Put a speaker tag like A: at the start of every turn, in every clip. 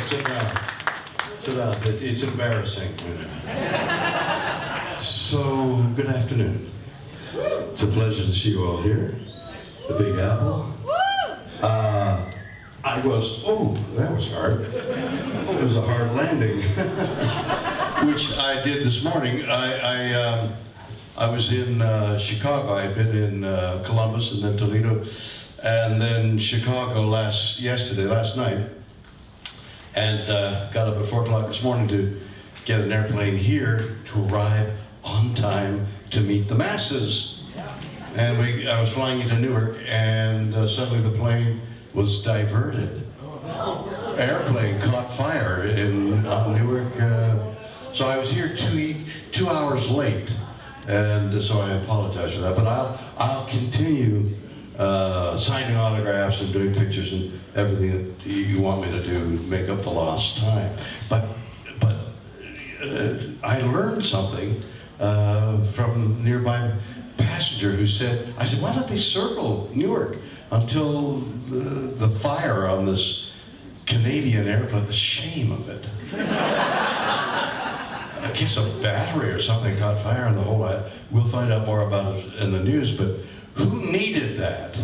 A: Sit down. Sit down. It's embarrassing. So, good afternoon. It's a pleasure to see you all here. The Big Apple. That was hard. It was a hard landing, which I did this morning. I was in Chicago. I'd been in Columbus and then Toledo, and then Chicago last night, and got up at 4 o'clock this morning to get an airplane here to arrive on time to meet the masses. And I was flying into Newark, and suddenly the plane was diverted. Airplane caught fire in Newark. So I was here 2 hours late, and so I apologize for that. But I'll continue signing autographs and doing pictures and everything that you want me to do, make up the lost time. But I learned something from a nearby passenger who said, I said, why don't they circle Newark until the fire on this Canadian airplane, the shame of it. I guess a battery or something caught fire in the whole lot. We'll find out more about it in the news, but who needed that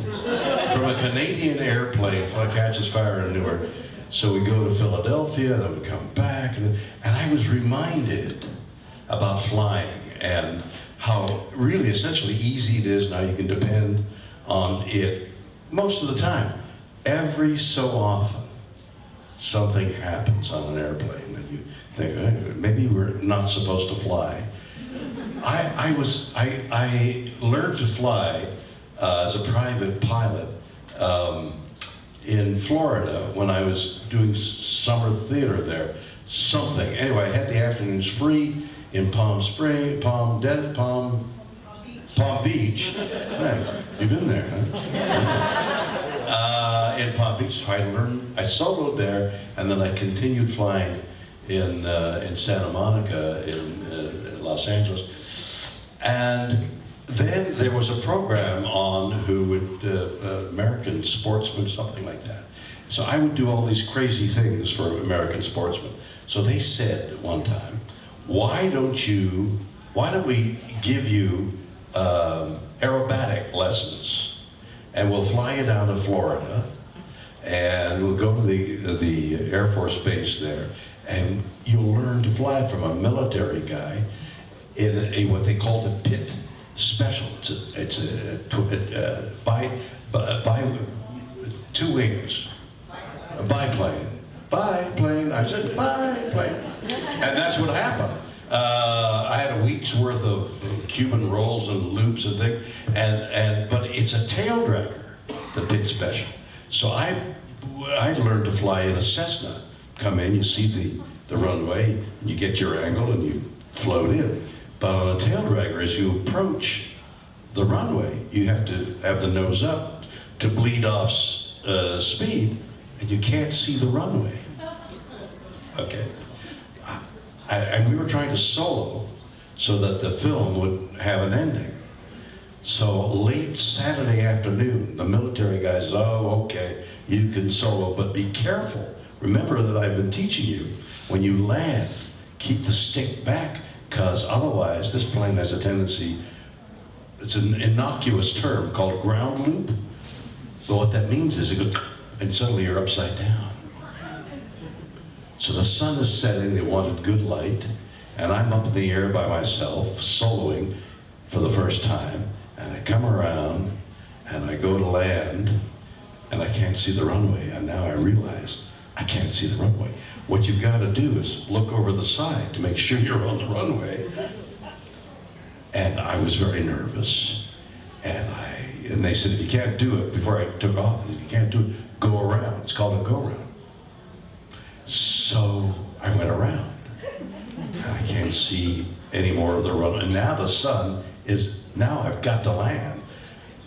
A: from a Canadian airplane if it catches fire in Newark? So we go to Philadelphia, and then we come back, and I was reminded about flying and how really essentially easy it is now. You can depend on it most of the time. Every so often, something happens on an airplane and you think, maybe we're not supposed to fly. I learned to fly as a private pilot in Florida when I was doing summer theater there. Anyway, I had the afternoons free in Palm Beach. Thanks. You've been there, huh? In Palm Beach, so I soloed there, and then I continued flying in Santa Monica, in Los Angeles. And then there was a program on who would, American Sportsman, something like that. So I would do all these crazy things for American Sportsman. So they said one time, why don't we give you aerobatic lessons, and we'll fly you down to Florida, and we'll go to the Air Force base there, and you'll learn to fly from a military guy in what they call the pit special. It's by two wings, a biplane. Biplane. I said biplane, and that's what happened. I had a week's worth of Cuban rolls and loops and things, but it's a tail dragger, the pit special. So I learned to fly in a Cessna. Come in, you see the runway, you get your angle, and you float in. But on a tail dragger, as you approach the runway, you have to have the nose up to bleed off speed, and you can't see the runway. Okay. And we were trying to solo so that the film would have an ending. So late Saturday afternoon, the military guy says, oh, okay, you can solo, but be careful. Remember that I've been teaching you, when you land, keep the stick back, because otherwise this plane has a tendency, it's an innocuous term called ground loop. But what that means is it goes, and suddenly you're upside down. So the sun is setting, they wanted good light, and I'm up in the air by myself, soloing for the first time, and I come around, and I go to land, and I can't see the runway, and now I realize I can't see the runway. What you've got to do is look over the side to make sure you're on the runway. And I was very nervous, and they said, if you can't do it, before I took off, if you can't do it, go around. It's called a go-round. So I went around, and I can't see any more of the runway. And now the sun is, now I've got to land.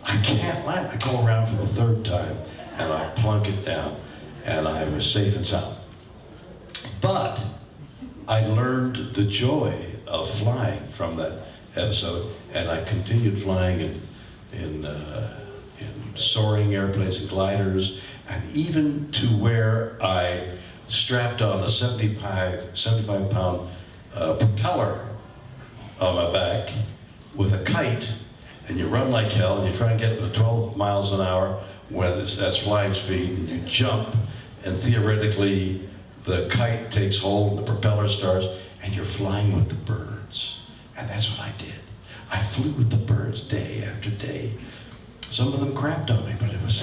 A: I can't land. I go around for the third time, and I plunk it down, and I was safe and sound. But I learned the joy of flying from that episode, and I continued flying in soaring airplanes and gliders, and even to where I strapped on a 75 pound propeller on my back with a kite, and you run like hell, and you try and get up to 12 miles an hour when that's flying speed, and you jump, and theoretically the kite takes hold, and the propeller starts, and you're flying with the birds. And that's what I did. I flew with the birds day after day. Some of them crapped on me, but it was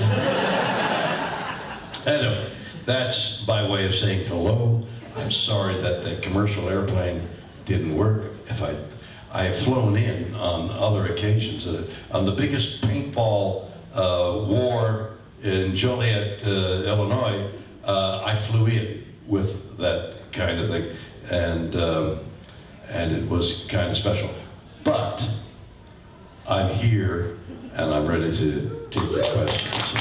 A: anyway, that's by way of saying hello. I'm sorry that the commercial airplane didn't work. I have flown in on other occasions. On the biggest paintball war in Joliet, Illinois, I flew in with that kind of thing, and it was kind of special. But I'm here, and I'm ready to take your questions.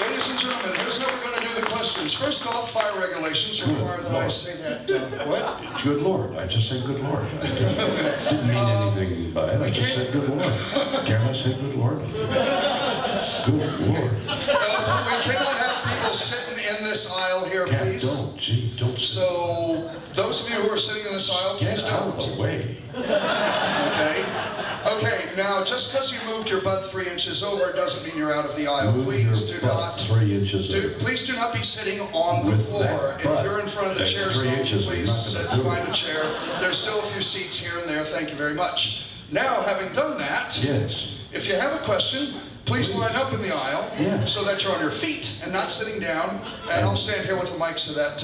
B: Ladies and gentlemen, here's how we're going to do the questions. First off, fire regulations require that I say that, what?
A: Good Lord. I just said good Lord. I didn't mean anything by it. I just said good Lord. Can I say good Lord? Good Lord.
B: We cannot have people sitting in this aisle here, please.
A: Don't.
B: So, those of you who are sitting in this aisle, please
A: get out of the way.
B: Okay, now just because you moved your butt 3 inches over doesn't mean you're out of the aisle.
A: Please do not 3 inches over.
B: Please do not be sitting on the floor. If you're in front of the chair, please sit and find a chair. There's still a few seats here and there. Thank you very much. Now, having done that,
A: yes.
B: If you have a question, please line up in the aisle so that you're on your feet and not sitting down. And I'll stand here with the mic so that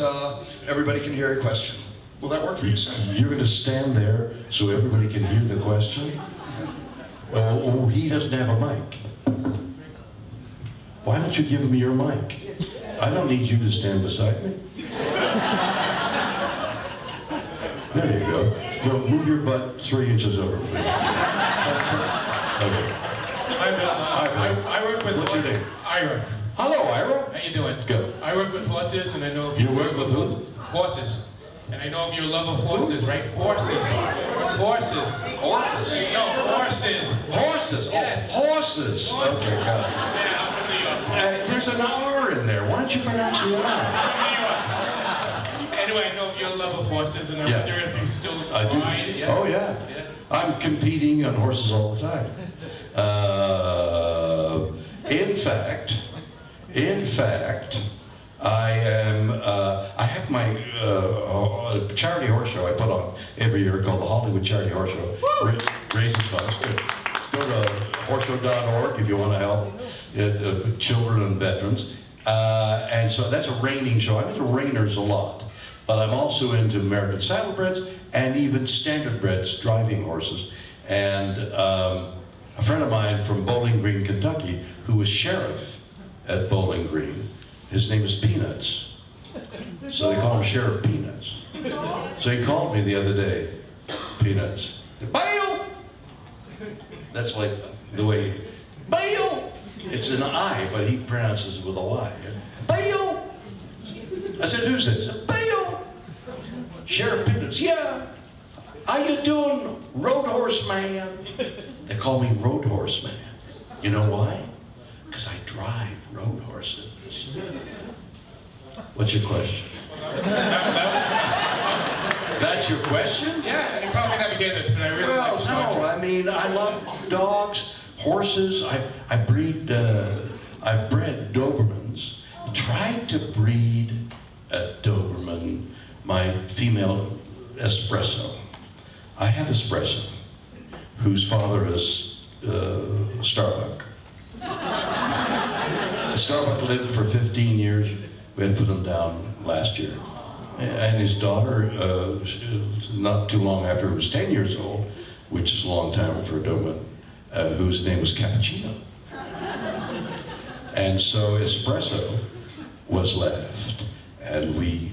B: everybody can hear your question. Will that work for you, sir?
A: You're going to stand there so everybody can hear the question? Oh, he doesn't have a mic. Why don't you give him your mic? I don't need you to stand beside me. There you go. No, move your butt 3 inches over, please. Okay.
C: Hi, Bill. I work with...
A: What's your name?
C: Ira.
A: Hello, Ira.
C: How you doing?
A: Good.
C: I work with horses, and I know if
A: you work with who?
C: Horses. And I know of your love of horses, right? Horses. Horses.
A: Horses?
C: No, horses.
A: Horses?
C: Yeah.
A: Oh, horses. Okay, got it.
C: Yeah, I'm from New York.
A: There's an R in there. Why don't you pronounce the R?
C: I'm from New York. Anyway, I know of your love of horses, and I wonder if you still ride.
A: Yeah. Oh, yeah. I'm competing on horses all the time. In fact, I have my charity horse show I put on every year called the Hollywood Charity Horse Show. Raises funds. Go to horseshow.org if you want to help children and veterans. And so that's a reining show. I'm into reiners a lot. But I'm also into American saddlebreds and even standardbreds, driving horses. And a friend of mine from Bowling Green, Kentucky, who was sheriff at Bowling Green, his name is Peanuts. So they call him Sheriff Peanuts. So he called me the other day, Peanuts. Bail! That's like the way, bail! It's an I, but he pronounces it with a Y. Bail! I said, who's this? Bail! Sheriff Peanuts, yeah. How you doing, Road Horse Man? They call me Road Horse Man. You know why? Because I drive road horses. What's your question? That's your question?
C: Yeah, and you probably never hear this, but I really like
A: Well, no, I mean, I love dogs, horses. I bred Dobermans. Tried to breed a Doberman, my female Espresso. I have Espresso, whose father is Starbuck. Starbuck lived for 15 years. We had to put him down last year. And his daughter, not too long after, was 10 years old, which is a long time for a Doberman, whose name was Cappuccino. And so Espresso was left, and we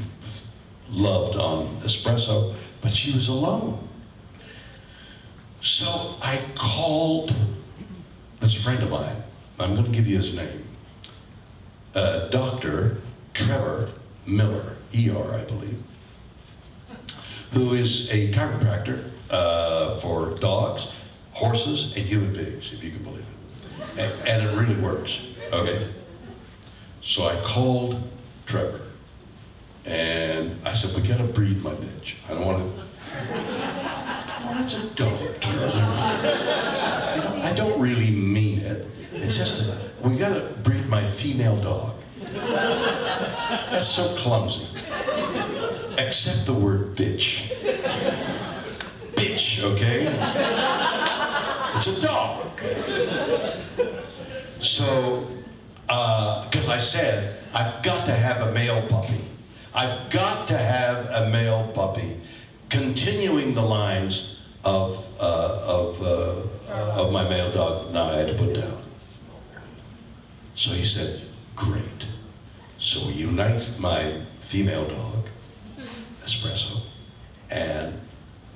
A: loved on Espresso, but she was alone. So I called this friend of mine, I'm going to give you his name, Dr. Trevor Miller, ER, I believe, who is a chiropractor for dogs, horses, and human beings, if you can believe it. And it really works, okay? So I called Trevor. And I said, we gotta breed my bitch. I don't want to. Well, that's a dog, Trevor. You know, I don't really mean it. It's just, we gotta breed my female dog. That's so clumsy. Except the word bitch. Bitch, okay? It's a dog. So, because I said, I've got to have a male puppy. I've got to have a male puppy, continuing the lines of my male dog. Now I had to put down. So he said, great. So we unite my female dog, Espresso, and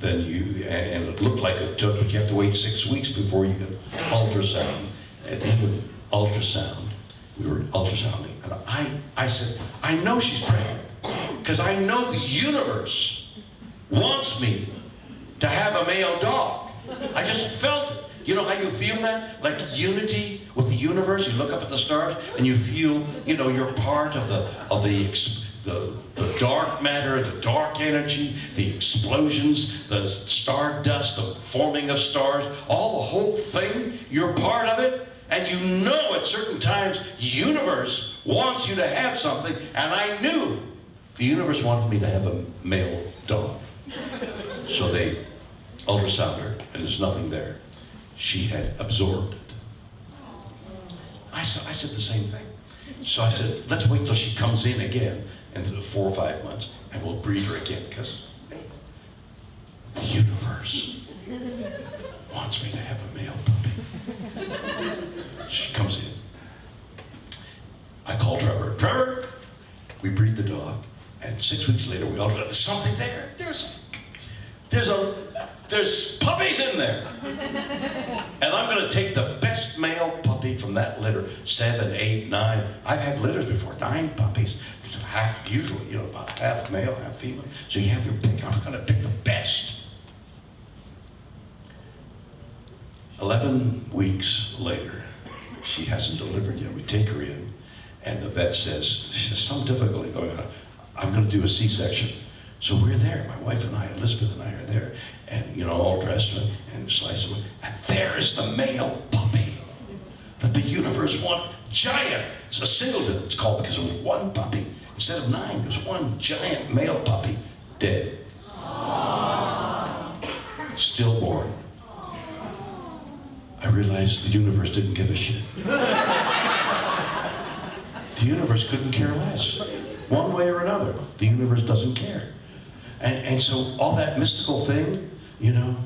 A: then and it looked like it took, but you have to wait 6 weeks before you can ultrasound. At the end of ultrasound, we were ultrasounding, and I said, I know she's pregnant, because I know the universe wants me to have a male dog. I just felt it. You know how you feel that? Like unity with the universe. You look up at the stars and you feel, you know, you're part of the dark matter, the dark energy, the explosions, the stardust, the forming of stars, all the whole thing. You're part of it, and you know at certain times the universe wants you to have something, and I knew the universe wanted me to have a male dog. So they ultrasound her, and there's nothing there. She had absorbed it. I said the same thing. So I said, let's wait till she comes in again in 4 or 5 months, and we'll breed her again, because the universe wants me to have a male puppy. She comes in. I call Trevor. Trevor, we breed the dog, and 6 weeks later we ultrasound. There's something there. There's puppies in there. And I'm going to take the best male puppy from that litter, 7, 8, 9. I've had litters before, 9 puppies. Half, usually, you know, about half male, half female. So you have your pick. I'm going to pick the best. 11 weeks later, she hasn't delivered yet. We take her in, and the vet says, there's some difficulty going on. I'm going to do a C-section. So we're there, my wife and I, Elizabeth and I are there, and you know, all dressed and slice them, and there is the male puppy that the universe wants. Giant. It's a singleton, it's called, because it was 1 puppy. Instead of 9, there was 1 giant male puppy, dead. Stillborn. I realized the universe didn't give a shit. The universe couldn't care less. One way or another, the universe doesn't care. And so all that mystical thing, you know,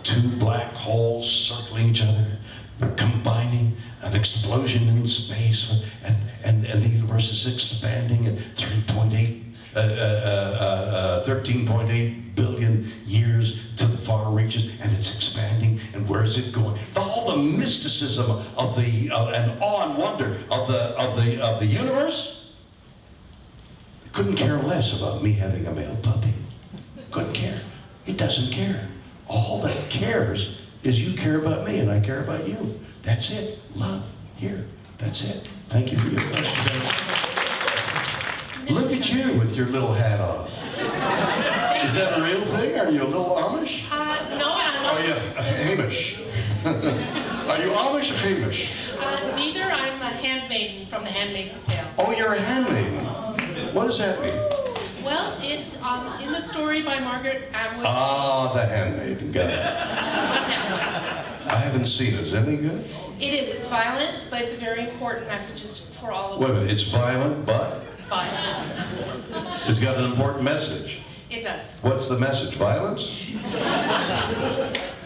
A: 2 black holes circling each other, combining, an explosion in space, and the universe is expanding at 13.8 billion years to the far reaches, and it's expanding, and where is it going? All the mysticism of the and awe and wonder of the universe couldn't care less about me having a male puppy. Couldn't care. It doesn't care. All that it cares is you care about me and I care about you. That's it. Love. Here. That's it. Thank you for your question. Look at you with your little hat on. Is that a real thing? Are you a little Amish?
D: No, I'm not.
A: Are you Hamish? Are you Amish or Hamish?
D: Neither. I'm a handmaiden from The Handmaid's Tale.
A: Oh, you're a handmaiden. What does that mean?
D: Well, it in the story by Margaret Atwood.
A: Ah, The Handmaiden. Got it.
D: On Netflix.
A: I haven't seen it. Is it any good?
D: It is. It's violent, but it's a very important messages for all of
A: Wait a
D: us.
A: minute. It's violent, but
D: But
A: it's got an important message.
D: it does.
A: What's the message? Violence?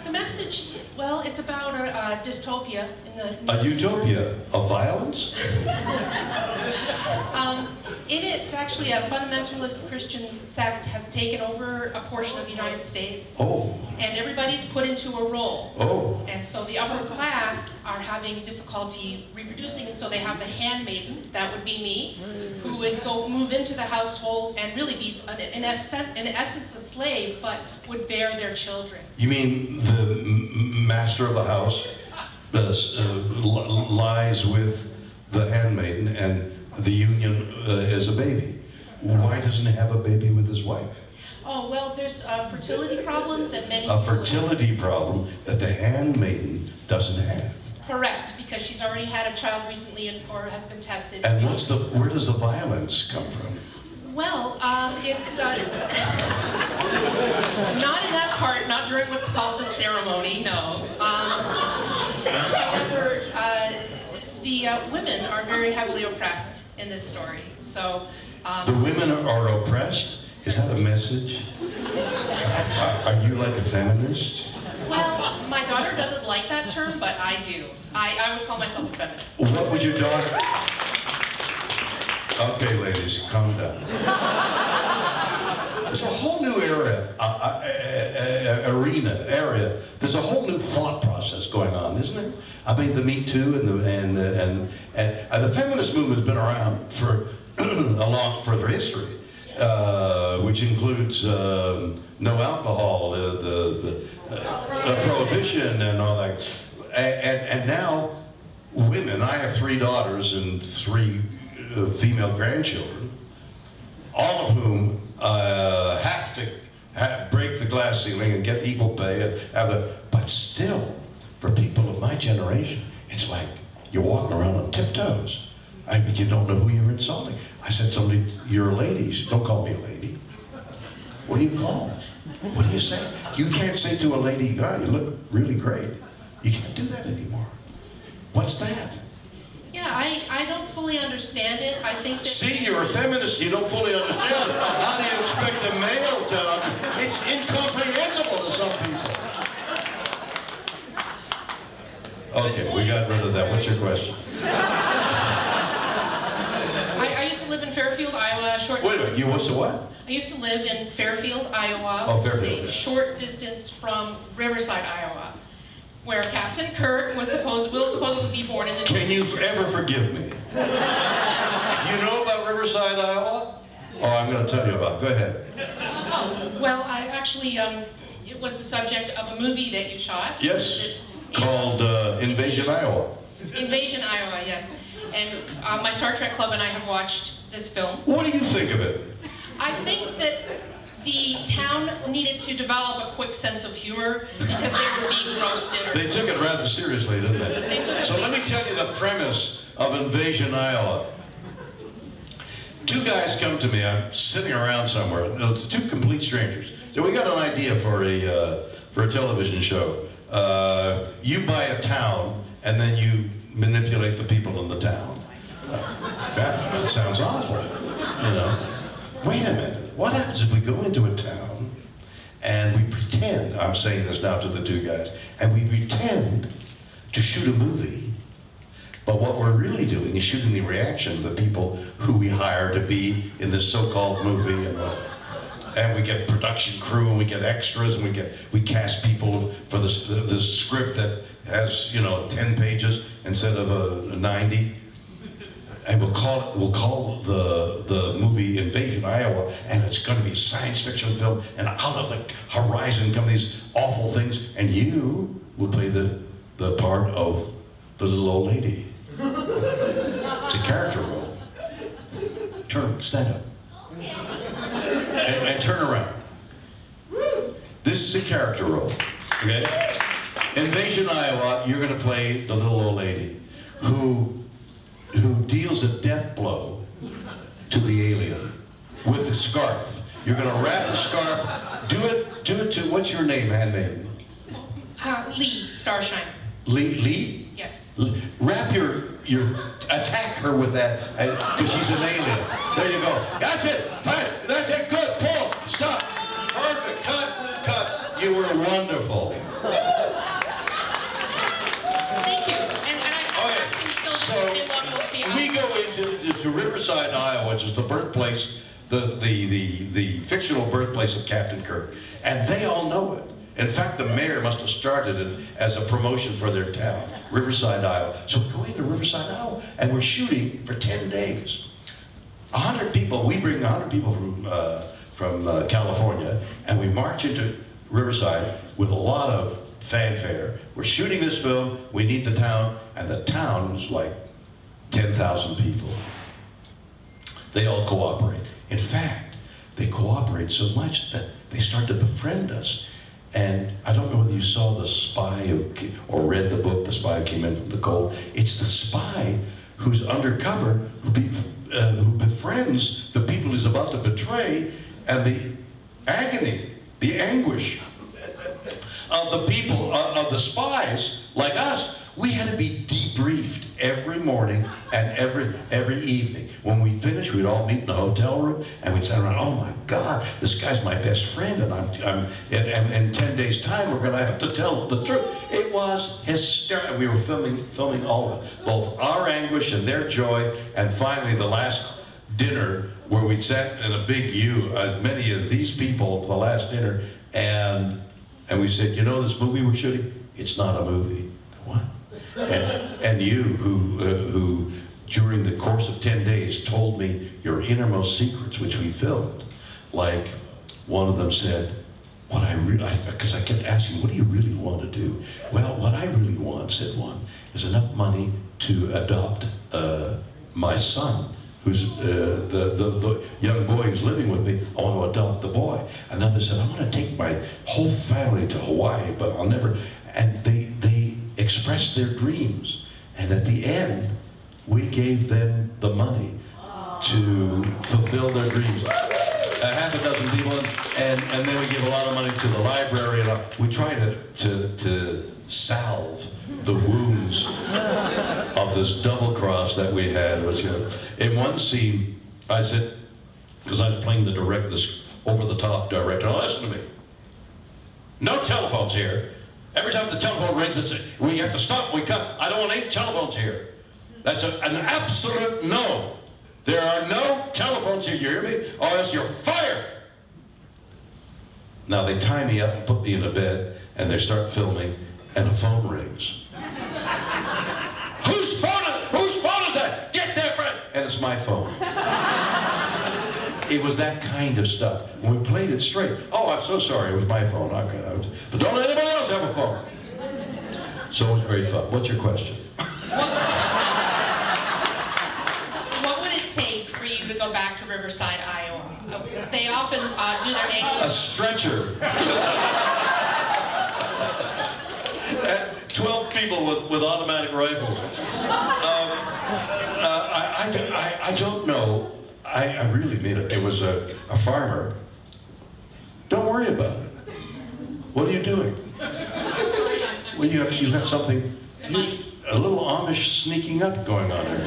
D: The message, well, it's about a dystopia in the.
A: A utopia of violence?
D: In it, it's actually a fundamentalist Christian sect has taken over a portion of the United States.
A: Oh.
D: And everybody's put into a role.
A: Oh.
D: And so the upper class are having difficulty reproducing, and so they have the handmaiden, that would be me, who would go move into the household and really be, in essence, a slave, but would bear their children.
A: You mean the master of the house lies with the handmaiden and the union is a baby? why doesn't he have a baby with his wife?
D: Oh, well, there's fertility problems and many...
A: A fertility problem that the handmaiden doesn't have.
D: Correct, because she's already had a child recently or has been tested.
A: And where does the violence come from?
D: Well, it's not in that part, not during what's called the ceremony, no. However, the women are very heavily oppressed in this story, so...
A: The women are oppressed? Is that a message? Are you like a feminist?
D: Well, my daughter doesn't like that term, but I do. I would call myself a feminist.
A: What would your daughter... Okay, ladies, calm down. It's a whole new area. There's a whole new thought process going on, isn't it? I mean, the Me Too and the feminist movement has been around for a long further history, which includes no alcohol, the prohibition, and all that. And now, women. I have 3 daughters and 3 female grandchildren, all of whom have to break the glass ceiling and get equal pay and but still, for people of my generation, it's like you're walking around on tiptoes. You don't know who you're insulting. I said, you're a lady. She said, don't call me a lady. What do you call? What do you say? You can't say to a lady, "God, you look really great." You can't do that anymore. What's that?
D: Yeah, I don't fully understand it. I think that...
A: See, you're a feminist, you don't fully understand it. How do you expect a male to understand? It's incomprehensible to some people. Okay, we got rid of that. What's your question?
D: I used to live in Fairfield, Iowa, a short distance...
A: Wait a minute, you was to what?
D: I used to live in Fairfield, Iowa,
A: Oh,
D: which is
A: Fairfield.
D: a short distance from Riverside, Iowa, where Captain Kirk will supposedly be born in the...
A: Can you ever forgive me? You know about Riverside, Iowa? Oh, I'm going to tell you about it. Go ahead.
D: Oh, well, I actually, it was the subject of a movie that you shot.
A: Yes, called Invasion, Iowa.
D: Invasion, Iowa, yes. And my Star Trek club and I have watched this film.
A: What do you think of it?
D: I think that the town needed to develop a quick sense of humor because they were being roasted.
A: They took it rather seriously, didn't they?
D: They took it.
A: So let me tell you the premise of Invasion, Iowa. 2 guys come to me. I'm sitting around somewhere. 2 complete strangers. So we got an idea for a television show. You buy a town, and then you manipulate the people in the town. That sounds awful, you know. Wait a minute. What happens if we go into a town and we pretend, I'm saying this now to the 2 guys, and we pretend to shoot a movie, but what we're really doing is shooting the reaction of the people who we hire to be in this so-called movie, and we get production crew, and we get extras, and we cast people for this script that has 10 pages instead of 90. And we'll call the movie Invasion, Iowa, and it's going to be a science fiction film, and out of the horizon come these awful things, and you will play the part of the little old lady. It's a character role. Stand up. And turn around. This is a character role, okay? Invasion, Iowa, you're going to play the little old lady who deals a death blow to the alien with a scarf. You're going to wrap the scarf. Do it to, what's your name, handmaiden?
D: Lee Starshine.
A: Lee?
D: Yes.
A: Wrap attack her with that, because she's an alien. There you go. That's it. Fine. That's it. Good. Pull. Stop. Perfect. Cut. You were wonderful.
D: Thank you. And I acting skills
A: So
D: in levels beyond.
A: we go into Riverside, Iowa, which is the birthplace, the fictional birthplace of Captain Kirk, and they all know it. In fact, the mayor must have started it as a promotion for their town, Riverside, Iowa. So we go into Riverside, Iowa, and we're shooting for 10 days. 100 people. We bring 100 people from California, and we march into Riverside with a lot of fanfare. We're shooting this film. We need the town, and the town is like 10,000 people. They all cooperate. In fact, they cooperate so much that they start to befriend us. And I don't know whether you saw The Spy or read the book, The Spy Who Came In From the Cold. It's the spy who's undercover, who befriends the people he's about to betray, and the agony, the anguish of the people, of the spies like us. We had to be debriefed every morning and every evening. When we finished, we'd all meet in the hotel room and we'd sit around, oh my God, this guy's my best friend, and in 10 days' time we're gonna have to tell the truth. It was hysterical. We were filming all of it, both our anguish and their joy, and finally the last dinner where we sat in a big U, as many as these people for the last dinner, and we said, you know this movie we're shooting? It's not a movie. What? And you, who during the course of 10 days told me your innermost secrets, which we filmed, like one of them said, because I kept asking, what do you really want to do? Well, what I really want, said one, is enough money to adopt my son, who's the young boy who's living with me. I want to adopt the boy. Another said, I want to take my whole family to Hawaii, but I'll never. And they expressed their dreams. And at the end, we gave them the money to fulfill their dreams. Half a dozen people, and then we give a lot of money to the library, and we try to salve the wounds of this double cross that we had. It was, in one scene, I said, because I was playing this over-the-top director, now listen to me. No telephones here. Every time the telephone rings, we have to stop, we cut. I don't want any telephones here. That's an absolute no. There are no telephones here, you hear me? Or else you're fired. Now they tie me up and put me in a bed, and they start filming, and a phone rings. Whose phone is that? Get that right. And it's my phone. It was that kind of stuff. When we played it straight, oh, I'm so sorry, it was my phone. But don't let anybody else have a phone. So it was great fun. What's your question?
D: What would it take for you to go back to Riverside, Iowa? They often do their annual...
A: A stretcher. 12 people with automatic rifles. I don't know. I really mean it. It was a farmer. Don't worry about it. What are you doing? Well, you got something, a little Amish sneaking up going on here.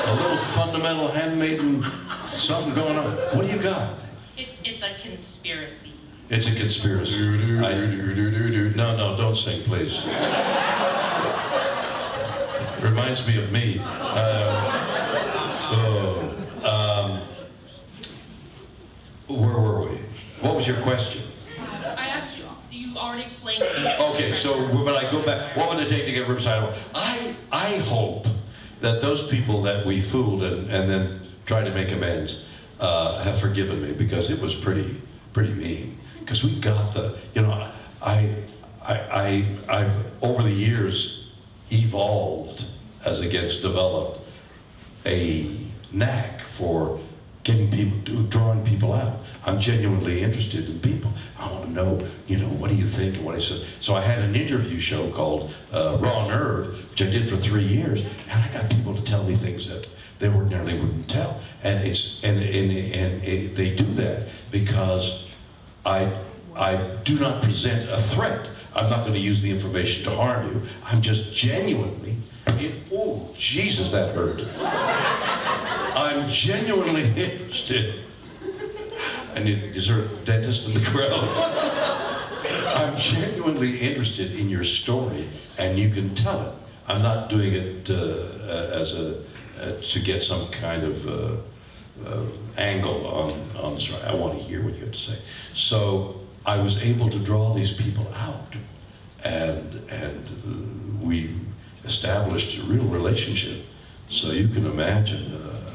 A: A little fundamental handmaiden something going on. What do you got?
D: It's a conspiracy.
A: It's a conspiracy. No, don't sing, please. Reminds me of me. Where were we? What was your question?
D: I asked you. You already explained.
A: Okay, so when I go back, what would it take to get Riverside? I hope that those people that we fooled and then tried to make amends have forgiven me, because it was pretty mean. Because we got I've over the years evolved, as against developed, a knack for drawing people out. I'm genuinely interested in people. I want to know, what do you think and what I said. So I had an interview show called Raw Nerve, which I did for 3 years, and I got people to tell me things that they ordinarily wouldn't tell. And they do that because I do not present a threat. I'm not going to use the information to harm you. I'm just genuinely, oh, Jesus, that hurt. I'm genuinely interested. Is there a dentist in the crowd? I'm genuinely interested in your story, and you can tell it. I'm not doing it to get some kind of angle on the story. I want to hear what you have to say. So I was able to draw these people out, and we established a real relationship. So you can imagine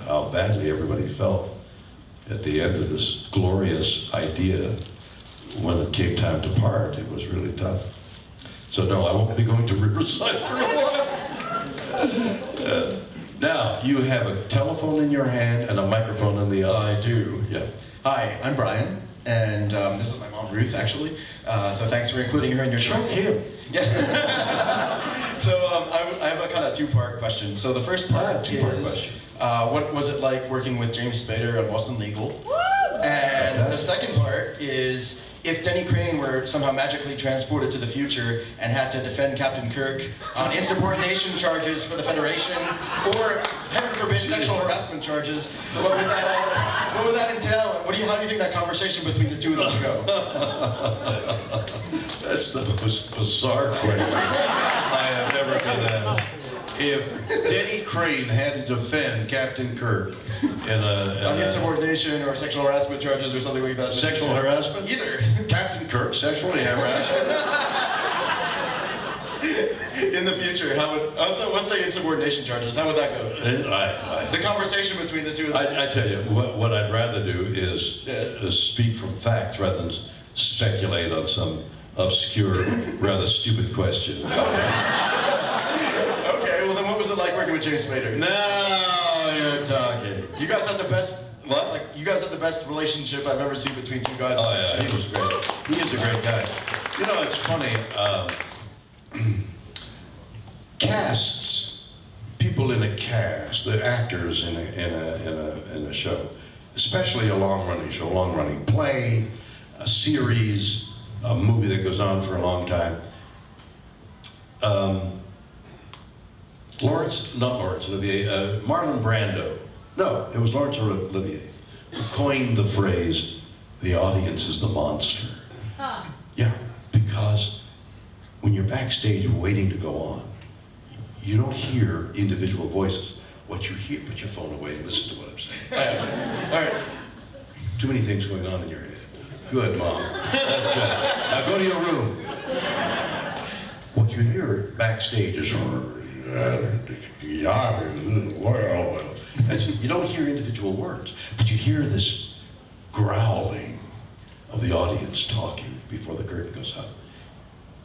A: how badly everybody felt at the end of this glorious idea. When it came time to part, it was really tough. So no, I won't be going to Riverside for a while. Now, you have a telephone in your hand and a microphone in the other.
E: I do.
A: Yeah.
E: Hi, I'm Brian, and this is my mom, Ruth, actually. So thanks for including her in your show.
A: Choke him.
E: Yeah. So I have a kind of two-part question. So the first part
A: two-part
E: is,
A: question.
E: what was it like working with James Spader at Boston Legal? And the second part is, if Denny Crane were somehow magically transported to the future and had to defend Captain Kirk on insubordination charges for the Federation, or heaven forbid sexual harassment charges, what would that entail? And how do you think that conversation between the two of them would go?
A: That's the most bizarre question I have ever been asked. If Denny Crane had to defend Captain Kirk
E: on insubordination or sexual harassment charges or something like that.
A: Sexual harassment?
E: Either.
A: Captain Kirk sexually harassed?
E: In the future, how would, also, let's say insubordination charges, how would that go? The conversation between the two of them.
A: I tell you, what I'd rather do is speak from facts rather than speculate on some obscure, rather stupid question.
E: Okay, well then what was it like working with James Spader?
A: Now you're talking.
E: You guys had the best, what? Like, you guys had the best relationship I've ever seen between two guys.
A: Oh yeah, he was great. He is a great guy. You know, it's funny, casts, people in a cast, the actors in a show, especially a long-running show, long-running play, a series, a movie that goes on for a long time. Marlon Brando, no, it was Lawrence Olivier, who coined the phrase, the audience is the monster.
F: Huh.
A: Yeah, because when you're backstage waiting to go on, you don't hear individual voices. What you hear, put your phone away and listen to what I'm saying. All right. Too many things going on in your head. Good, Mom. That's good. Now go to your room. What you hear backstage is, you don't hear individual words, but you hear this growling of the audience talking before the curtain goes up.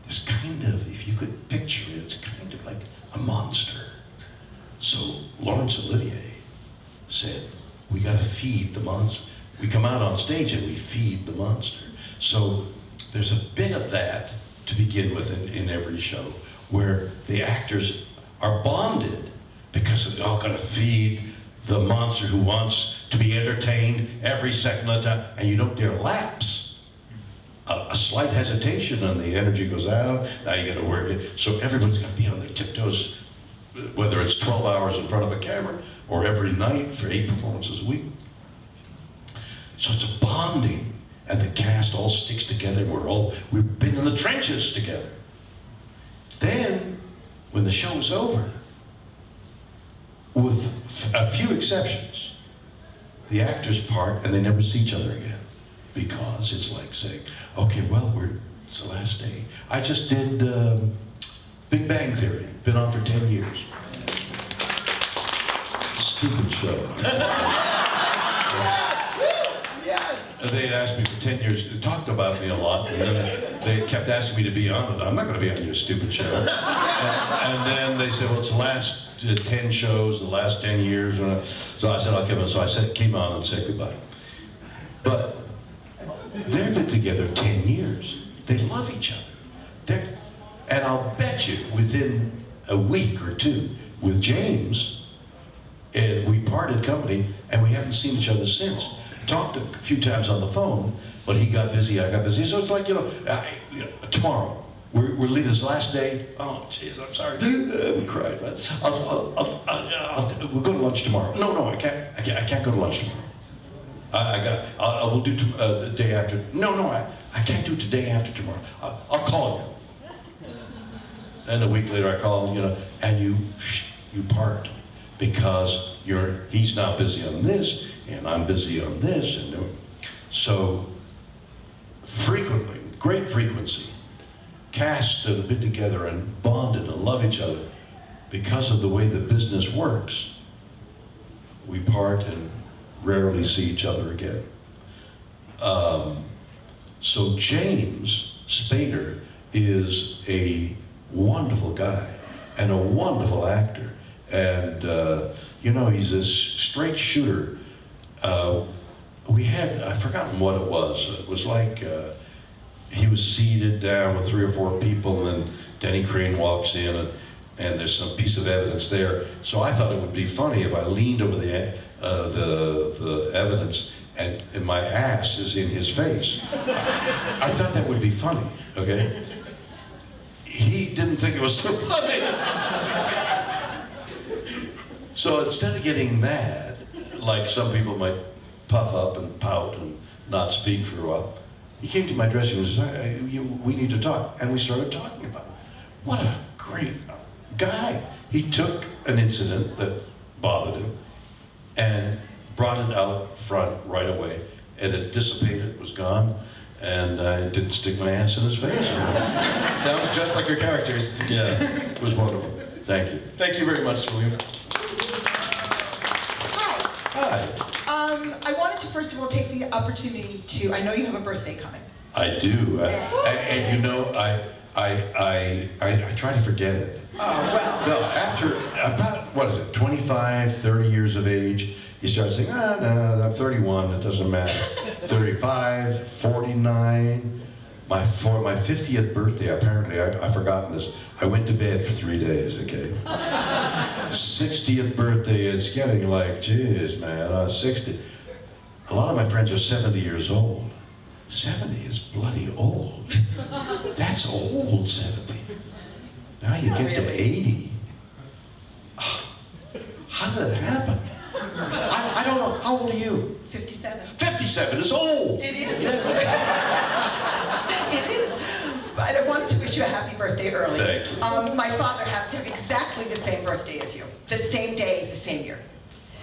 A: It's kind of, if you could picture it, it's kind of like a monster. So Laurence Olivier said, we gotta feed the monster. We come out on stage and we feed the monster. So there's a bit of that to begin with in every show, where the actors are bonded because they're all gonna feed the monster who wants to be entertained every second of the time, and you don't dare lapse. A slight hesitation and the energy goes out, now you gotta work it. So everybody's gotta be on their tiptoes, whether it's 12 hours in front of a camera or every night for 8 performances a week. So it's a bonding, and the cast all sticks together. We've been in the trenches together. Then, when the show is over, with a few exceptions, the actors part and they never see each other again. Because it's like saying, okay, well, it's the last day. I just did Big Bang Theory, been on for 10 years. Stupid show. They'd asked me for 10 years, they talked about me a lot, and then they kept asking me to be on it. I'm not going to be on your stupid show. And then they said, well, it's the last 10 shows, the last 10 years. So I said, I'll come on. So I came on and said goodbye. But they've been together 10 years. They love each other. And I'll bet you within a week or two with James, and we parted company, and we haven't seen each other since. Talked a few times on the phone, but he got busy, I got busy. So it's like, tomorrow, we're leaving this last day. Oh, jeez, I'm sorry. We cried. We'll go to lunch tomorrow. No, I can't go to lunch tomorrow. We'll do the day after. No, I can't do it the day after tomorrow. I'll call you. And a week later I call, and you part because he's now busy on this, and I'm busy on this, and so frequently, with great frequency, casts that have been together and bonded and love each other because of the way the business works, we part and rarely see each other again. So James Spader is a wonderful guy and a wonderful actor, and he's this straight shooter. I've forgotten what it was. It was like he was seated down with 3 or 4 people, and then Denny Crane walks in, and there's some piece of evidence there. So I thought it would be funny if I leaned over the evidence and my ass is in his face. I thought that would be funny, okay? He didn't think it was so funny. So instead of getting mad, like some people might puff up and pout and not speak for a while, he came to my dressing room and said, we need to talk. And we started talking about it. What a great guy. He took an incident that bothered him and brought it out front right away. And it dissipated, it was gone, and I didn't stick my ass in his face.
E: Sounds just like your characters.
A: Yeah, it was wonderful. Thank you.
E: Thank you very much, William.
A: Hi.
F: I wanted to first of all take the opportunity to, I know you have a birthday coming.
A: I do. And I try to forget it.
F: Oh, well.
A: No, after about, 25, 30 years of age, you start saying, no, I'm 31, it doesn't matter. 35, 49, my 50th birthday, apparently, I've forgotten this, I went to bed for 3 days, okay? 60th birthday, it's getting like, geez, man, 60. A lot of my friends are 70 years old. 70 is bloody old. That's old, 70. Now you get to 80. How did that happen? I don't know. How old are you?
F: 57.
A: 57 is old.
F: It is.
A: Yeah.
F: It is. But I wanted to wish you a happy birthday early.
A: Thank you.
F: My father happened to have exactly the same birthday as you. The same day, the same year.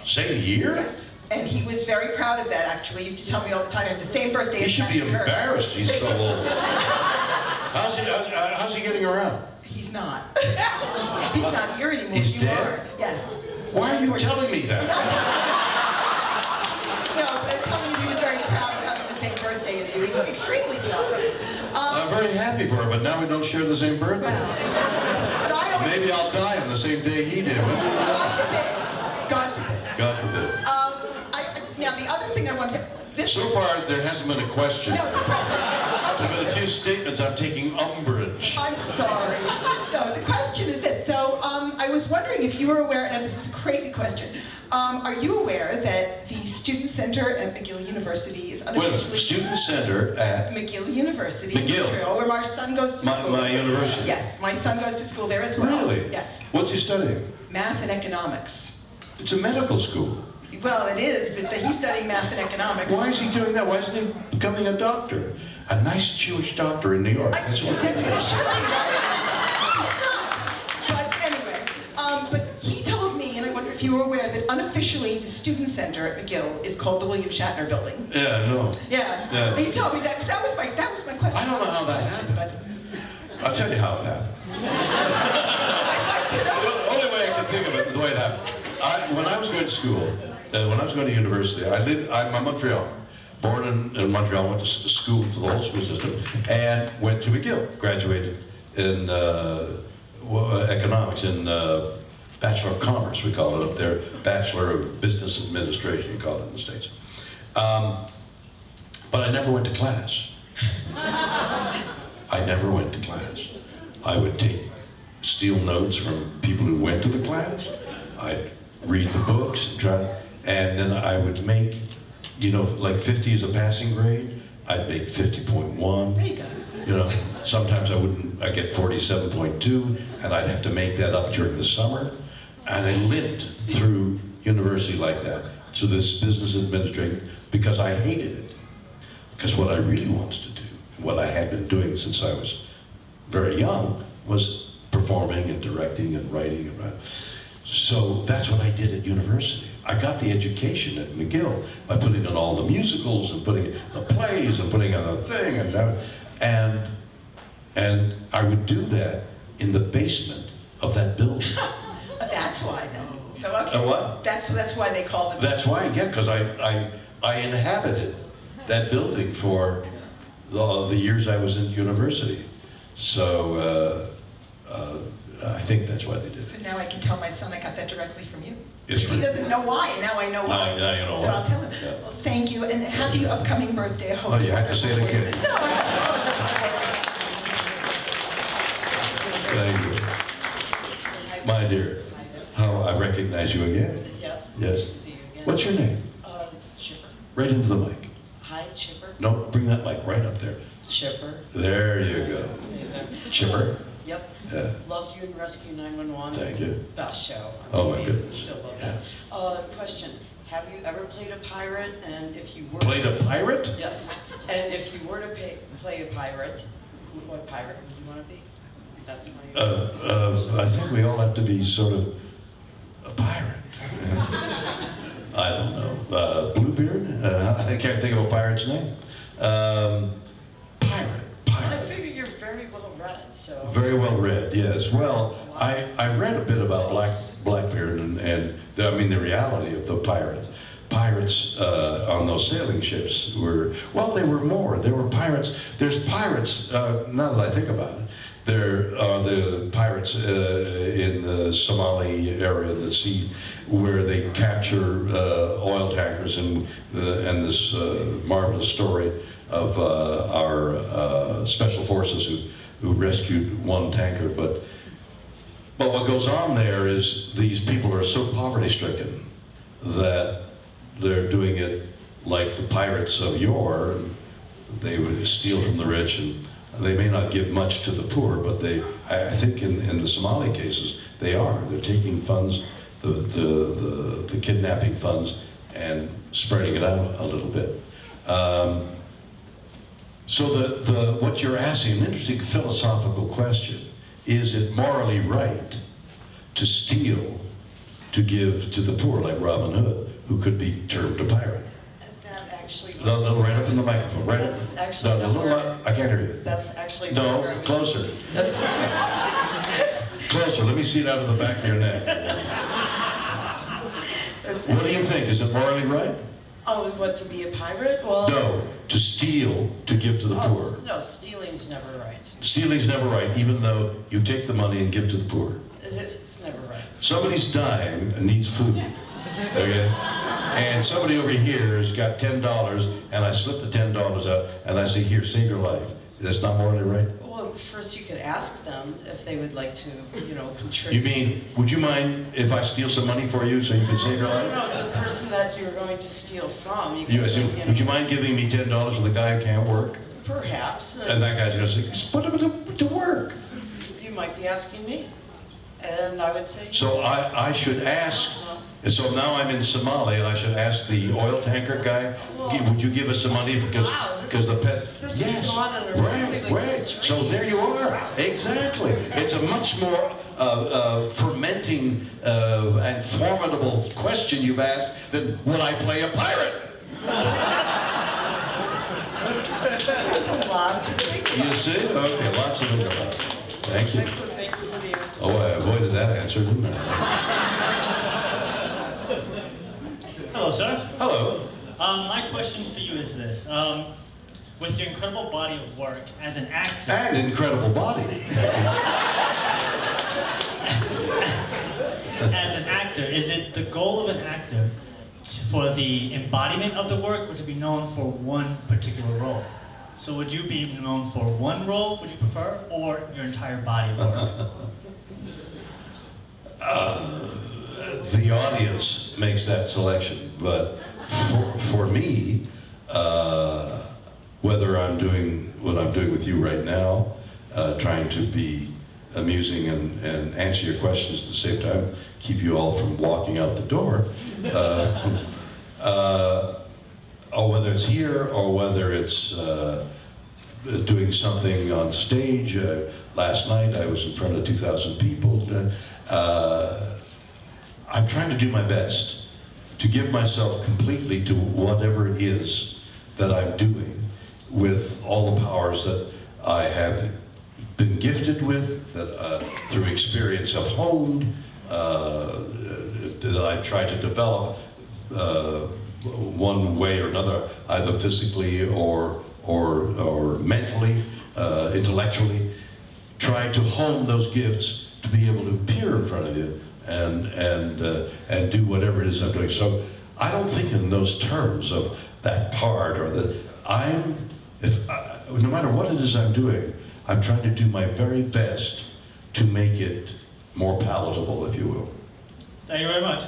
A: Same year?
F: Yes. And he was very proud of that, actually. He used to tell me all the time, I have the same birthday
A: He
F: as
A: should be
F: Captain Kirk.
A: embarrassed. He's so old. How's he getting around?
F: He's not. He's not here anymore.
A: He's
F: you
A: dead?
F: are. Yes.
A: Why are you telling me
F: I'm
A: that?
F: not telling you. No, but I'm telling you he was very proud of having the same birthday as you. He's extremely so.
A: I'm very happy for her, but now we don't share the same birthday.
F: Well, but I always...
A: Maybe I'll die on the same day he did.
F: God forbid. God forbid.
A: God forbid.
F: Now, the other thing I wanted to...
A: So far, there hasn't been a question.
F: No, the question...
A: There
F: Okay.
A: have been a few statements I'm taking umbrage.
F: I'm sorry. No, the question is this. So, I was wondering if you were aware, and this is a crazy question, are you aware that the Student Center at McGill University is
A: Wait a minute,
F: unofficially...
A: Student Center at
F: McGill University.
A: McGill.
F: Montreal, where my son goes to school.
A: my university?
F: Yes, my son goes to school there as well.
A: Really?
F: Yes.
A: What's he studying?
F: Math and economics.
A: It's a medical school.
F: Well, it is, but he's studying math and economics.
A: Why is he doing that? Why isn't he becoming a doctor? A nice Jewish doctor in New York.
F: That's what it should be, right? He's not. But anyway, but he told me, and I wonder if you were aware, that unofficially the Student Center at McGill is called the William Shatner Building.
A: Yeah, no.
F: Yeah.
A: Yeah.
F: He told me that, because that was my question.
A: I don't know how that happened.
F: But
A: I'll tell you how it happened.
F: I'd like to know.
A: The only way I can think of it, the way it happened. When I was going to school, when I was going to university, I'm a Montrealer. Born in Montreal, went to school for the whole school system, and went to McGill. Graduated in economics, in Bachelor of Commerce, we call it up there. Bachelor of Business Administration, you call it in the States. But I never went to class. I never went to class. I would steal notes from people who went to the class. I'd read the books and then I would make, like 50 is a passing grade. I'd make 50.1.
F: There you go.
A: Sometimes I'd get 47.2, and I'd have to make that up during the summer. And I lived through university like that, through this business administration, because I hated it. Because what I really wanted to do, what I had been doing since I was very young, was performing and directing and writing and writing. So that's what I did at university. I got the education at McGill by putting on all the musicals and putting the plays and putting on the thing and I would do that in the basement of that building.
F: That's why, then. So, okay.
A: What?
F: That's why they call it.
A: That's why, yeah, because I inhabited that building for the years I was in university. So I think that's why they did
F: So
A: it.
F: now I can tell my son I got that directly from you.
A: It's
F: He
A: free.
F: doesn't know why, and now I know why.
A: Now you know
F: So
A: why.
F: I'll tell him.
A: Yeah.
F: Well, thank you, and happy upcoming birthday. I hope
A: Oh,
F: it's
A: you have to say it
F: wonderful for you.
A: again.
F: No, it's wonderful.
A: Thank you. My dear, how I recognize you again.
G: Yes.
A: Yes.
G: Nice to see you again.
A: What's your name?
G: It's Chipper.
A: Right into the mic.
G: Hi, Chipper.
A: No, bring that mic right up there.
G: Chipper.
A: There you go.
G: Hey there.
A: Chipper.
G: Yep.
A: Yeah.
G: Loved you in Rescue 911.
A: Thank you.
G: Best show on
A: Oh, my
G: TV.
A: goodness.
G: Still love
A: Yeah.
G: that. Question. Have you ever played a pirate? And if you were...
A: Played a pirate?
G: Yes. And if you were to play a pirate, what pirate would you want to be? That's my...
A: I think we all have to be sort of a pirate. I don't know. Bluebeard? I can't think of a pirate's name. Pirate.
G: I figure you're very well read, so...
A: Very well read, yes. Well, I read a bit about Blackbeard and the reality of the pirates. Pirates on those sailing ships were, well, they were more. There were pirates. There's pirates, now that I think about it, there are the pirates in the Somali area of the sea where they capture oil tankers and this marvelous story of our special forces who rescued one tanker. But what goes on there is these people are so poverty-stricken that they're doing it like the pirates of yore. They would steal from the rich, and they may not give much to the poor, but I think in the Somali cases, they are. They're taking funds, the kidnapping funds, and spreading it out a little bit. So what you're asking, an interesting philosophical question, is it morally right to steal to give to the poor, like Robin Hood, who could be termed a pirate?
G: That actually...
A: No, right up in the microphone, right up.
G: That's actually...
A: No, a little, I can't hear you.
G: That's actually...
A: No, closer.
G: That's...
A: Closer, let me see it out of the back of your neck. What do you think, is it morally right?
G: Oh, what, to be a pirate? Well...
A: No, to steal to give to the poor.
G: No, stealing's never right.
A: Stealing's never right, even though you take the money and give to the poor.
G: It's never right.
A: Somebody's dying and needs food, okay? And somebody over here has got $10, and I slip the $10 out, and I say, here, save your life. That's not morally right?
G: Well, first you could ask them if they would like to, contribute.
A: You mean, would you mind if I steal some money for you so you can save your life?
G: No, the person that you're going to steal from, you
A: You,
G: can,
A: would you mind giving me $10 for the guy who can't work?
G: Perhaps.
A: And that guy's gonna say, put him to work.
G: You might be asking me. And I would say
A: So
G: yes.
A: I should ask, and so now I'm in Somalia and I should ask the oil tanker guy, would you give us some money because the pet?
G: This
A: Yes,
G: has gone in a really,
A: right. So there you are. Exactly. It's a much more fermenting and formidable question you've asked than would I play a pirate?
G: There's a lot to think about.
A: You see? Okay, lots to think about. Thank you.
G: Excellent, thank you for the answer.
A: Oh, I avoided that answer, didn't I?
H: Hello, sir.
A: Hello.
H: My question for you is this. With your incredible body of work as an actor...
A: And incredible body.
H: As an actor, is it the goal of an actor for the embodiment of the work or to be known for one particular role? So would you be known for one role, would you prefer, or your entire body of work?
A: The audience makes that selection, but for me, whether I'm doing what I'm doing with you right now, trying to be amusing and answer your questions at the same time, keep you all from walking out the door, or whether it's here or whether it's doing something on stage. Last night I was in front of 2,000 people. I'm trying to do my best to give myself completely to whatever it is that I'm doing with all the powers that I have been gifted with, that through experience have honed, that I've tried to develop one way or another, either physically or mentally, intellectually, try to hone those gifts to to be able to appear in front of you and do whatever it is I'm doing. So I don't think in those terms of that part or that no matter what it is I'm doing, I'm trying to do my very best to make it more palatable, if you will.
H: Thank you very much.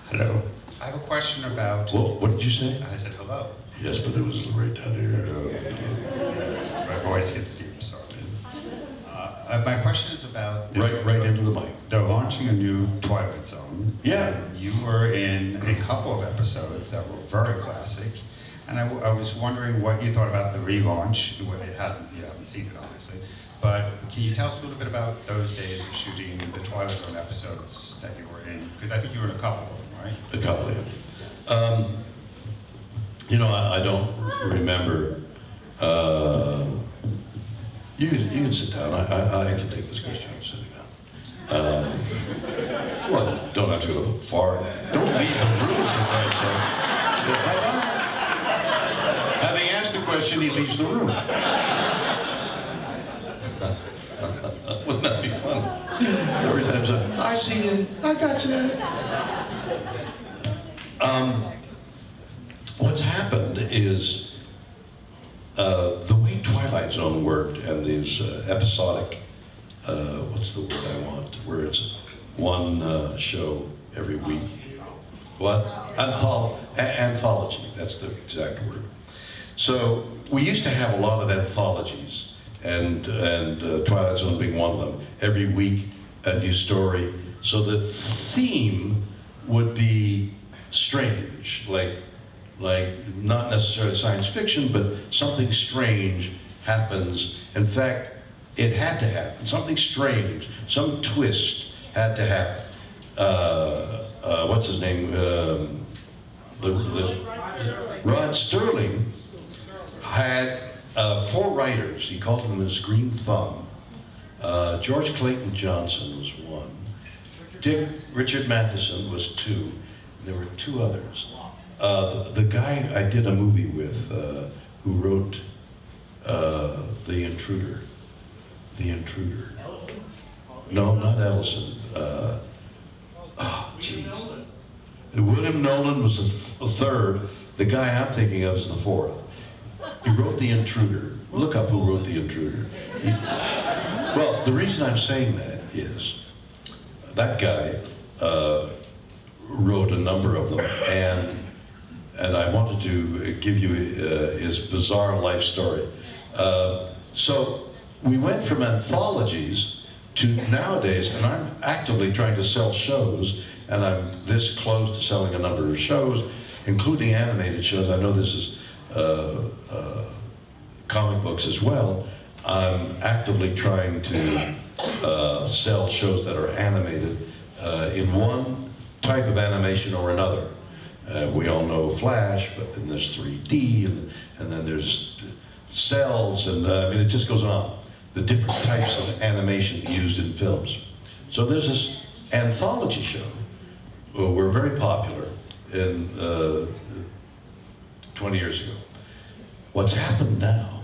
A: Hello.
I: I have a question about.
A: Well, what did you say?
I: I said hello.
A: Yes, but it was right down here.
I: My voice gets deep, sorry. My question is about.
A: Right into the mic.
I: They're launching a new Twilight Zone.
A: Yeah.
I: You were in a couple of episodes that were very classic, and I was wondering what you thought about the relaunch. You haven't seen it, obviously. But can you tell us a little bit about those days of shooting the Twilight Zone episodes that you were in? Because I think you were in a couple of them, right?
A: A couple of them. You know, I don't remember. You can sit down. I can take this question. I'm sitting down. Well, don't have to go far. Don't leave the room, for Christ's sake. Bye-bye. Having asked the question, he leaves the room. Wouldn't that be fun? Every time I see you, I got you. What's happened is the way Twilight Zone worked and these episodic, what's the word I want, where it's one show every week. What? Anthology, that's the exact word. So we used to have a lot of anthologies, and Twilight Zone being one of them. Every week, a new story. So the theme would be strange, like not necessarily science fiction, but something strange happens. In fact, it had to happen. Something strange, some twist had to happen. What's his name? Rod Sterling had 4 writers. He called them his green thumb. George Clayton Johnson was one. Richard Matheson was 2. And there were 2 others. The guy I did a movie with, who wrote The Intruder. The Intruder. No, not Ellison. Jeez. William Nolan was the 3rd. The guy I'm thinking of is the 4th. He wrote The Intruder. Look up who wrote The Intruder. Well, the reason I'm saying that is that guy wrote a number of them, and I wanted to give you his bizarre life story. So we went from anthologies to nowadays, and I'm actively trying to sell shows, and I'm this close to selling a number of shows, including animated shows. I know this is comic books as well. I'm actively trying to sell shows that are animated in one type of animation or another. We all know Flash, but then there's 3D, and then there's cells, and I mean, it just goes on. The different types of animation used in films. So there's this anthology show. We're very popular in 20 years ago. What's happened now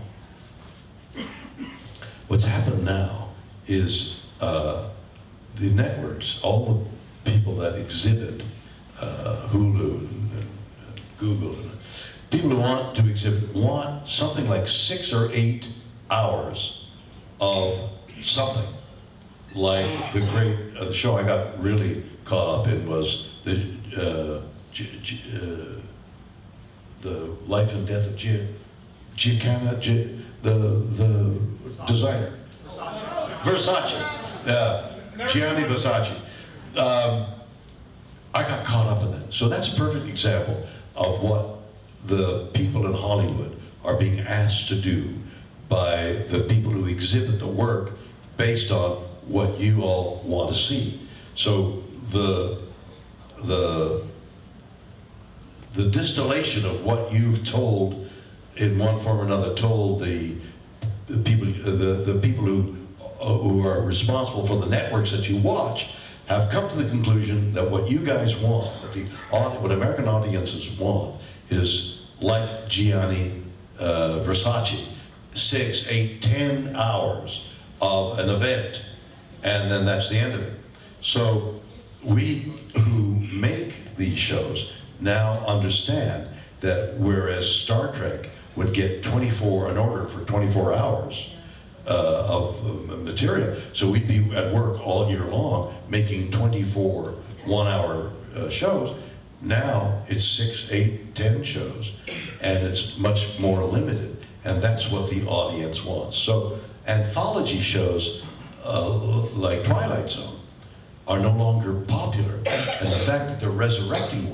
A: is the networks, all the people that exhibit Hulu and Google, and people who want to exhibit want something like 6 or 8 hours of something. Like the show I got really caught up in was the life and death of the designer. Versace. Gianni Versace. I got caught up in that. So that's a perfect example of what the people in Hollywood are being asked to do by the people who exhibit the work based on what you all want to see. So the distillation of what you've told in one form or another, told the people who are responsible for the networks that you watch, have come to the conclusion that what you guys want, what American audiences want, is like Gianni Versace, 6, 8, 10 hours of an event, and then that's the end of it. So we who make these shows now understand that whereas Star Trek would get an order for 24 hours of material, so we'd be at work all year long making 24 one-hour shows. Now it's 6, 8, 10 shows, and it's much more limited, and that's what the audience wants. So anthology shows like Twilight Zone are no longer popular, and the fact that they're resurrecting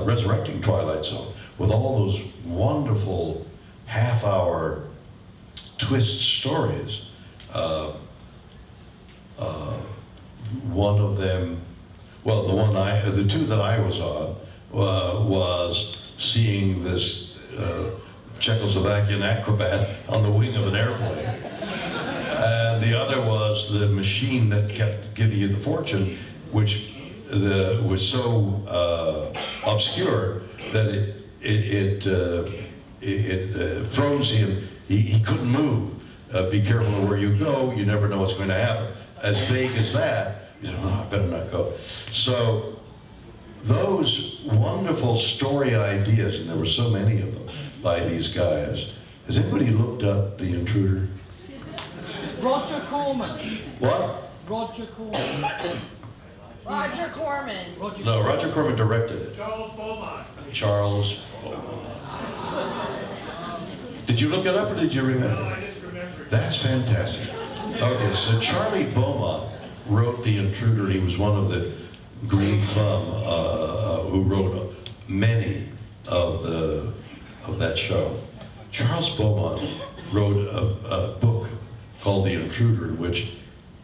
A: resurrecting Twilight Zone with all those wonderful half-hour twist stories. One of them, well, the two that I was on was seeing this Czechoslovakian acrobat on the wing of an airplane. And the other was the machine that kept giving you the fortune, which was so obscure that it froze him. He couldn't move. Be careful of where you go. You never know what's going to happen. As vague as that, you know, oh, I better not go. So those wonderful story ideas, and there were so many of them by these guys. Has anybody looked up The Intruder?
J: Roger Corman.
A: What?
J: Roger Corman.
K: Roger Corman.
A: No, Roger Corman directed it.
J: Charles Beaumont.
A: Charles Beaumont. Did you look it up or did you remember?
J: No, I just remembered.
A: That's fantastic. Okay, so Charlie Beaumont wrote The Intruder. He was one of the Green Thumb who wrote many of that show. Charles Beaumont wrote a book called The Intruder, in which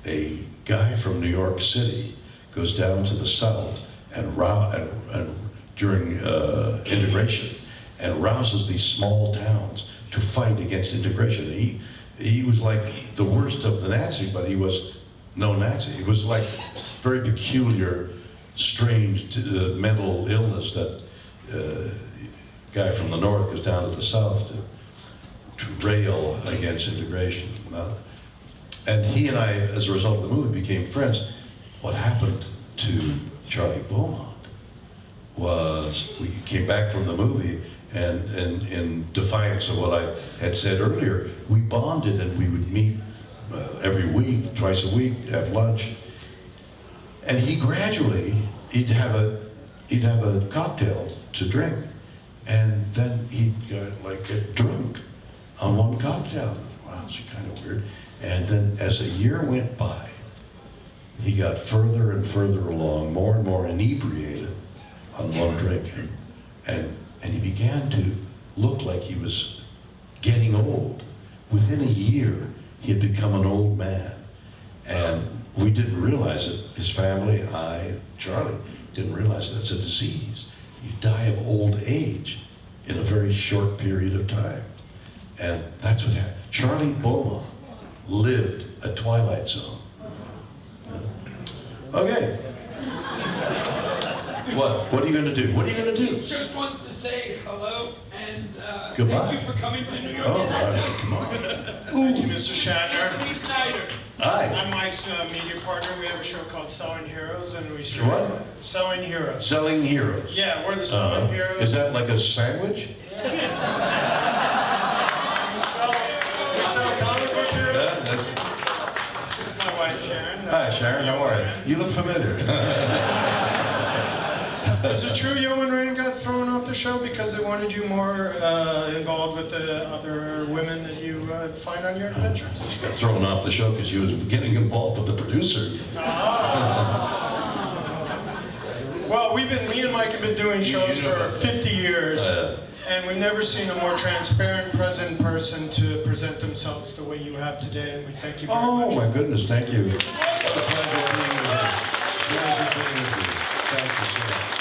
A: a guy from New York City goes down to the South and during integration and rouses these small towns to fight against integration. He was like the worst of the Nazi, but he was no Nazi. He was like very peculiar, strange mental illness that guy from the North goes down to the South to rail against integration. And he and I, as a result of the movie, became friends. What happened to Charlie Beaumont was we came back from the movie, and in defiance of what I had said earlier, we bonded and we would meet every week, twice a week, have lunch. And he gradually, he'd have a cocktail to drink, and then he'd get drunk on one cocktail. Wow, it's kind of weird. And then as a year went by, he got further and further along, more and more inebriated on one drink, and he began to look like he was getting old. Within a year, he had become an old man, and we didn't realize it. His family, I, Charlie, didn't realize that's a disease. You die of old age in a very short period of time, and that's what happened. Charlie Beaumont lived a Twilight Zone. Okay. What are you going to do? What are you going to do?
J: Just wants to say hello and
A: Goodbye.
J: thank you for coming to New York.
A: Oh, all right, come on.
L: Thank you, Mr. Shatner.
J: Lee Snyder.
A: Hi.
L: I'm Mike's media partner. We have a show called Selling Heroes, and we stream.
A: What?
L: Selling Heroes.
A: Selling Heroes.
L: Yeah, we're the Selling Heroes.
A: Is that like a sandwich?
L: We sell comic book heroes.
A: Yeah,
L: This is my wife, Sharon.
A: Hi, Sharon. How are you? You look familiar.
L: Is it true Yeoman Rain got thrown off the show because they wanted you more involved with the other women that you find on your adventures?
A: She got thrown off the show because she was getting involved with the producer.
L: Well, me and Mike have been doing shows for 50 years, and we've never seen a more transparent, present person to present themselves the way you have today, and we thank you very much.
A: Oh, my goodness, thank you. It's a pleasure being with you. Pleasure being with you. Thank you so much.